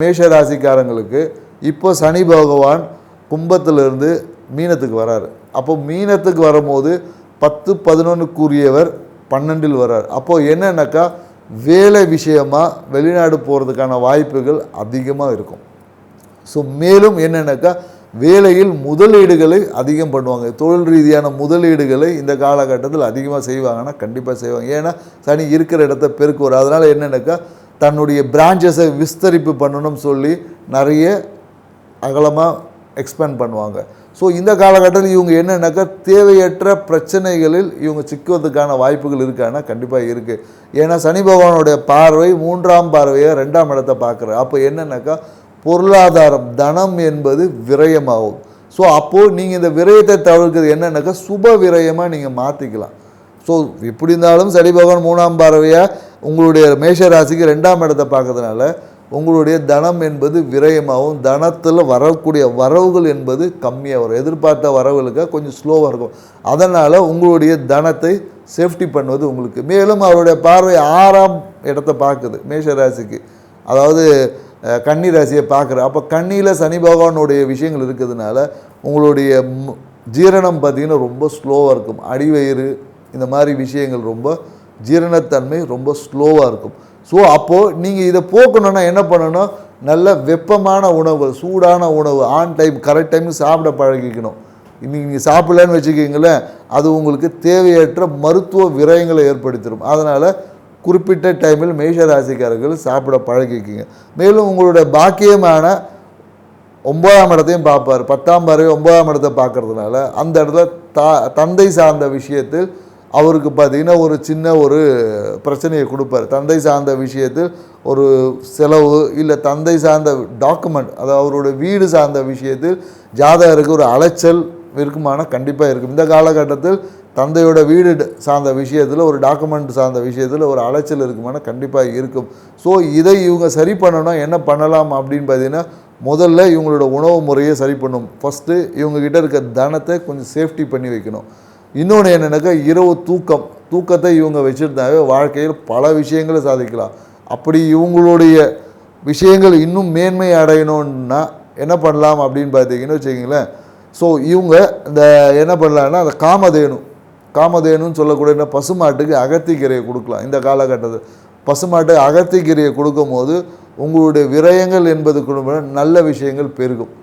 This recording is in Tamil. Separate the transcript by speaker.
Speaker 1: மேஷ ராசிக்காரங்களுக்கு இப்போ சனி பகவான் கும்பத்திலிருந்து மீனத்துக்கு வராரு. அப்போ மீனத்துக்கு வரும்போது 10-11க்குரியவர் 12இல் வரார். அப்போது என்னன்னாக்கா வேலை விஷயமாக வெளிநாடு போகிறதுக்கான வாய்ப்புகள் அதிகமாக இருக்கும். ஸோ மேலும் என்னன்னாக்கா வேலையில் முதலீடுகளை அதிகம் பண்ணுவாங்க. தொழில் ரீதியான முதலீடுகளை இந்த காலகட்டத்தில் அதிகமாக செய்வாங்கன்னா கண்டிப்பாக செய்வாங்க. ஏன்னா சனி இருக்கிற இடத்த பெருக்குவார். அதனால் என்னன்னாக்கா தன்னுடைய பிரான்ச்சஸை விஸ்தரிப்பு பண்ணணும்னு சொல்லி நிறைய அகலமாக எக்ஸ்பேண்ட் பண்ணுவாங்க. ஸோ இந்த காலகட்டத்தில் இவங்க என்னன்னாக்கா தேவையற்ற பிரச்சனைகளில் இவங்க சிக்குவதுக்கான வாய்ப்புகள் இருக்கான்னா கண்டிப்பாக இருக்குது. ஏன்னா சனி பகவானுடைய பார்வை 3ஆம் பார்வையை 2ஆம் இடத்தை பார்க்குறாரு. அப்போ என்னன்னாக்கா பொருளாதாரம் தனம் என்பது விரயமாகும். ஸோ அப்போது நீங்கள் இந்த விரயத்தை தவிர்க்கிறது என்னன்னாக்கா சுப விரயமாக நீங்கள் மாற்றிக்கலாம். ஸோ எப்படி இருந்தாலும் சனி பகவான் 3ஆம் பார்வையாக உங்களுடைய மேஷ ராசிக்கு 2ஆம் இடத்தை பார்க்கறதுனால உங்களுடைய தனம் என்பது விரயமாகவும் தனத்தில் வரக்கூடிய வரவுகள் என்பது கம்மியாக வரும். எதிர்பார்த்த வரவுகளுக்கு கொஞ்சம் ஸ்லோவாக இருக்கும். அதனால் உங்களுடைய தனத்தை சேஃப்டி பண்ணுவது உங்களுக்கு. மேலும் அவருடைய பார்வை 6ஆம் இடத்தை பார்க்குது மேஷ ராசிக்கு, அதாவது கன்னி ராசியை பார்க்குற. அப்போ கன்னியில் சனி பகவானுடைய விஷயங்கள் இருக்கிறதுனால உங்களுடைய ஜீரணம் பார்த்திங்கன்னா ரொம்ப ஸ்லோவாக இருக்கும். அடிவயிறு இந்த மாதிரி விஷயங்கள் ரொம்ப ஜீரணத்தன்மை ரொம்ப ஸ்லோவாக இருக்கும். ஸோ அப்போது நீங்கள் இதை போக்கணுன்னா என்ன பண்ணணும், நல்ல வெப்பமான உணவுகள், சூடான உணவு ஆன் டைம் கரெக்ட் டைம் சாப்பிட பழகிக்கணும். இன்றைக்கி நீங்கள் சாப்பிடலன்னு வச்சுக்கிங்களேன், அது உங்களுக்கு தேவையற்ற மருத்துவ விரயங்களை ஏற்படுத்திடும். அதனால் குறிப்பிட்ட டைமில் மேஷ ராசிக்காரர்கள் சாப்பிட பழகிக்கிங்க. மேலும் உங்களுடைய பாக்கியமான 9ஆம் இடத்தையும் பார்ப்பார். 10ஆம் பார்வை 9ஆம் இடத்தை பார்க்கறதுனால அந்த இடத்துல தந்தை சார்ந்த விஷயத்தில் அவருக்கு பார்த்திங்கன்னா ஒரு சின்ன ஒரு பிரச்சனையை கொடுப்பார். தந்தை சார்ந்த விஷயத்தில் ஒரு செலவு இல்லை தந்தை சார்ந்த டாக்குமெண்ட், அதாவது அவருடைய வீடு சார்ந்த விஷயத்தில் ஜாதகருக்கு ஒரு அலைச்சல் இருக்குமானா கண்டிப்பாக இருக்கும். இந்த காலகட்டத்தில் தந்தையோட வீடு சார்ந்த விஷயத்தில் ஒரு டாக்குமெண்ட் சார்ந்த விஷயத்தில் ஒரு அலைச்சல் இருக்குமானா கண்டிப்பாக இருக்கும். ஸோ இதை இவங்க சரி பண்ணணும்னா என்ன பண்ணலாம் அப்படின்னு பார்த்தீங்கன்னா, முதல்ல இவங்களோட உணவு முறையை சரி பண்ணணும். ஃபஸ்ட்டு இவங்ககிட்ட இருக்க தனத்தை கொஞ்சம் சேஃப்டி பண்ணி வைக்கணும். இன்னொன்று என்னென்னாக்கா இரவு தூக்கத்தை இவங்க வச்சுருந்தாவே வாழ்க்கையில் பல விஷயங்களை சாதிக்கலாம். அப்படி இவங்களுடைய விஷயங்கள் இன்னும் மேன்மை அடையணுன்னா என்ன பண்ணலாம் அப்படின்னு பார்த்தீங்கன்னு வச்சுக்கிங்களேன். ஸோ இவங்க இந்த என்ன பண்ணலான்னா அந்த காமதேனுன்னு சொல்லக்கூடிய பசுமாட்டுக்கு அகத்திக்கீரையை கொடுக்கலாம். இந்த காலகட்டத்தில் பசுமாட்டுக்கு அகத்திக்கீரையை கொடுக்கும் போது உங்களுடைய விரயங்கள் என்பது நல்ல விஷயங்கள் பெருகும்.